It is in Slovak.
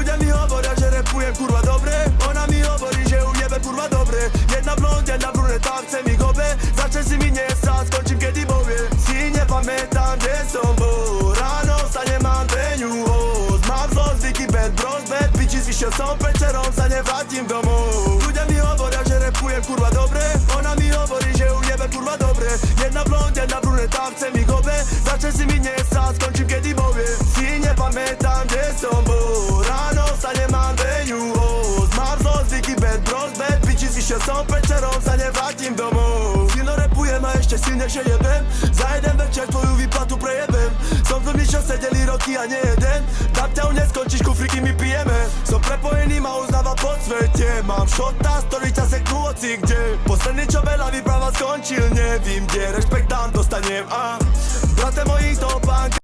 Ludzie mi hovoria, že repujem kurwa dobre. Ona mi hovorí, že ujebe kurwa dobre. Jedna blond, jedna bruneta, chce mi gobe. Začne si mi nesať, skončím kedy povie. Si nepamätám, kde som bol. Ráno sa nemám veňu host. Mám zlo zvyky, bad bros, bad bitches. Vyšiel som večerom, sa nevrátim domov. Ľudia mi hovoria, že repujem kurva dobre. Ona mi hovorí, že ujebe kurva dobre. Jedna blond, jedna bruneta, chce mi gobe. Začne si mi nesať, skončím kedy povie. Si nepamätám, kde som bol. Ráno sa nemám veňu host. Mám zlo zvyky, bad bros, bad bitches. Vyšiel som večerom, sa nevrátim domov. Silno repujem a ešte silnejšie jebem. Za jeden večer tvoju výplatu prejebem. Som z čo sedeli roky a nie jeden. Dám ťa neskončíš, kufriky my pijeme. Som prepojený, ma uznáva po svete. Mám šota, story ťa seknú hoci kde. Posledný čo veľa vypráva skončil, nevím kde. Rešpekt tam dostanem a brate mojich stopán,